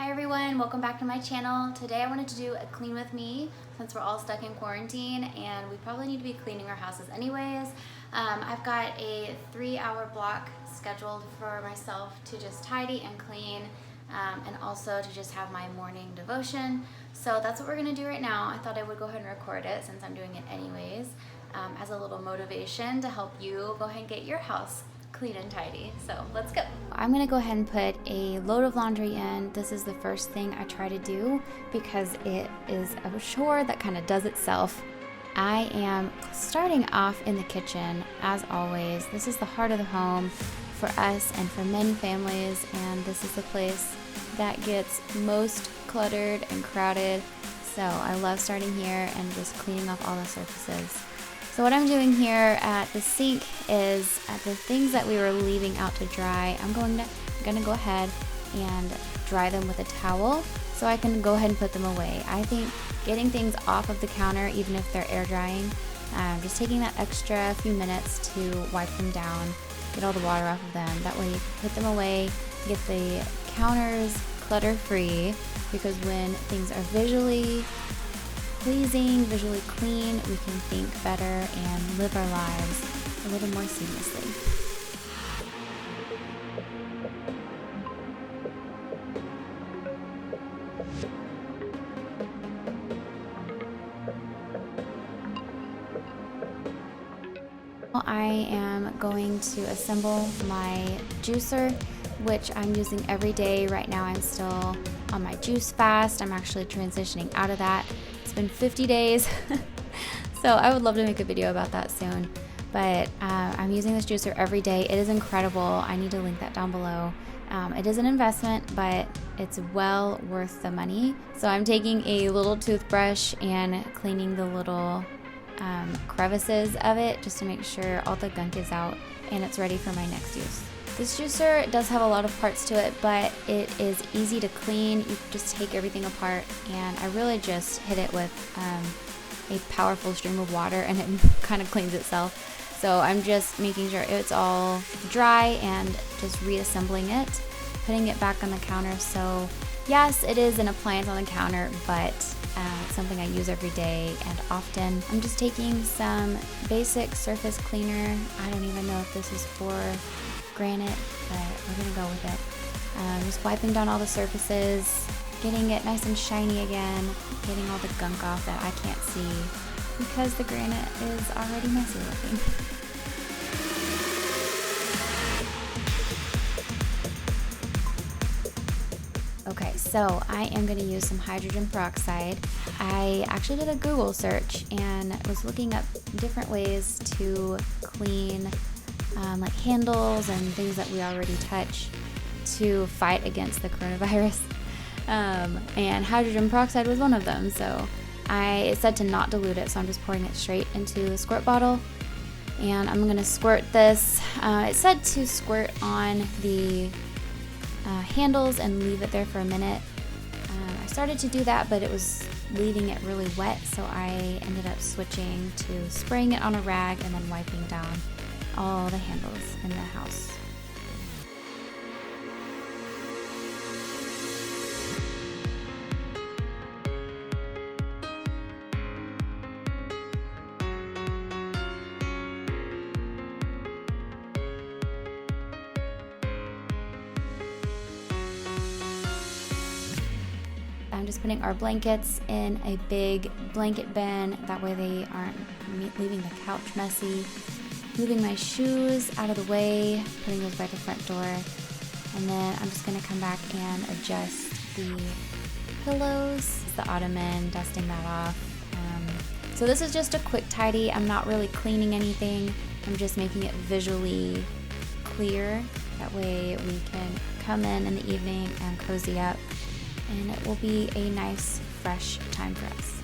Hi everyone, welcome back to my channel. Today I wanted to do a clean with me since we're all stuck in quarantine and we probably need to be cleaning our houses anyways. I've got a 3-hour block scheduled for myself to just tidy and clean and also to just have my morning devotion. So that's what we're gonna do right now. I thought I would go ahead and record it since I'm doing it anyways as a little motivation to help you go ahead and get your house clean and tidy. So let's go. I'm gonna go ahead and put a load of laundry in. This is the first thing I try to do because it is a chore that kind of does itself. I am starting off in the kitchen as always. This is the heart of the home for us and for many families, and this is the place that gets most cluttered and crowded. So I love starting here and just cleaning off all the surfaces. So what I'm doing here at the sink is the things that we were leaving out to dry, I'm gonna go ahead and dry them with a towel so I can go ahead and put them away. I think getting things off of the counter, even if they're air drying, just taking that extra few minutes to wipe them down, get all the water off of them. That way you put them away, get the counters clutter free, because when things are visually pleasing, visually clean, we can think better and live our lives a little more seamlessly. I am going to assemble my juicer, which I'm using every day. Right now I'm still on my juice fast. I'm actually transitioning out of that. It's been 50 days, so I would love to make a video about that soon. But I'm using this juicer every day. It is incredible. I need to link that down below. It is an investment, but it's well worth the money. So I'm taking a little toothbrush and cleaning the little crevices of it just to make sure all the gunk is out and it's ready for my next use. This juicer does have a lot of parts to it, but it is easy to clean. You just take everything apart, and I really just hit it with a powerful stream of water and it kind of cleans itself. So I'm just making sure it's all dry and just reassembling it, putting it back on the counter. So yes, it is an appliance on the counter, but it's something I use every day and often. I'm just taking some basic surface cleaner. I don't even know if this is for granite, but we're gonna go with it. Just wiping down all the surfaces, getting it nice and shiny again, getting all the gunk off that I can't see because the granite is already messy looking. Okay, so I am going to use some hydrogen peroxide. I actually did a Google search and was looking up different ways to clean like handles and things that we already touch to fight against the coronavirus. And hydrogen peroxide was one of them. So it said to not dilute it, so I'm just pouring it straight into a squirt bottle. And I'm going to squirt this. It said to squirt on the handles and leave it there for a minute. I started to do that, but it was leaving it really wet, so I ended up switching to spraying it on a rag and then wiping down all the handles in the house. I'm just putting our blankets in a big blanket bin. That way they aren't leaving the couch messy. Moving my shoes out of the way, putting those by the front door. And then I'm just gonna come back and adjust the pillows, the ottoman, dusting that off. So this is just a quick tidy. I'm not really cleaning anything. I'm just making it visually clear. That way we can come in the evening and cozy up, and it will be a nice, fresh time for us.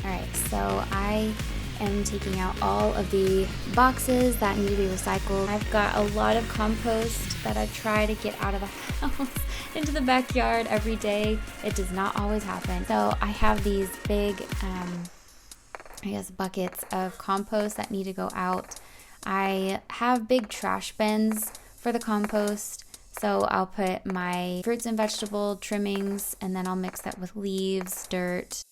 Alright, so I am taking out all of the boxes that need to be recycled. I've got a lot of compost that I try to get out of the house into the backyard every day. It does not always happen. So I have these big, buckets of compost that need to go out. I have big trash bins for the compost. So I'll put my fruits and vegetable trimmings, and then I'll mix that with leaves, dirt.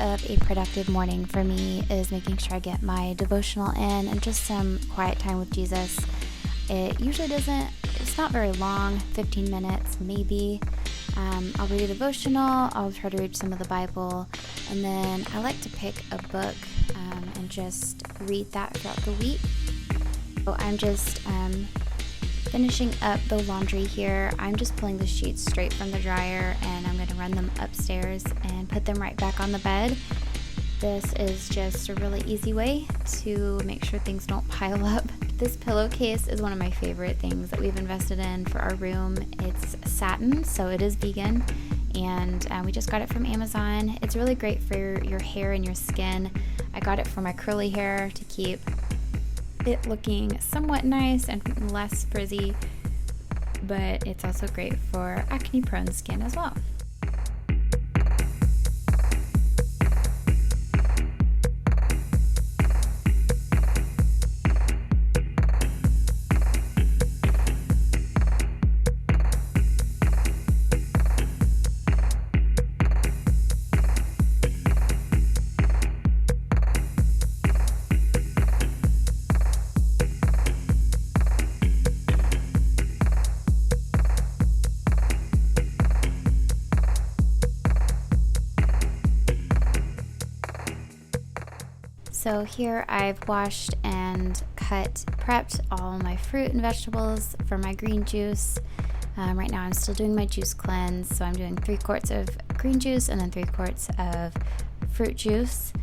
Of a productive morning for me is making sure I get my devotional in and just some quiet time with Jesus. It usually it's not very long, 15 minutes maybe. I'll read a devotional, I'll try to read some of the Bible, and then I like to pick a book and just read that throughout the week. So I'm just finishing up the laundry here. I'm just pulling the sheets straight from the dryer, and I'm going to run them upstairs and put them right back on the bed. This is just a really easy way to make sure things don't pile up. This pillowcase is one of my favorite things that we've invested in for our room. It's satin, so it is vegan, and we just got it from Amazon. It's really great for your hair and your skin. I got it for my curly hair to keep it looking somewhat nice and less frizzy, but it's also great for acne prone skin as well. So here I've washed and prepped all my fruit and vegetables for my green juice. Right now I'm still doing my juice cleanse, so I'm doing 3 quarts of green juice and then 3 quarts of fruit juice.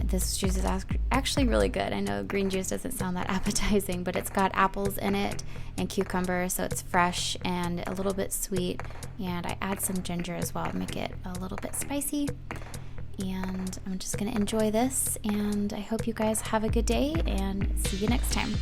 This juice is actually really good. I know green juice doesn't sound that appetizing, but it's got apples in it and cucumber, so it's fresh and a little bit sweet. And I add some ginger as well to make it a little bit spicy. And I'm just going to enjoy this, and I hope you guys have a good day, and see you next time.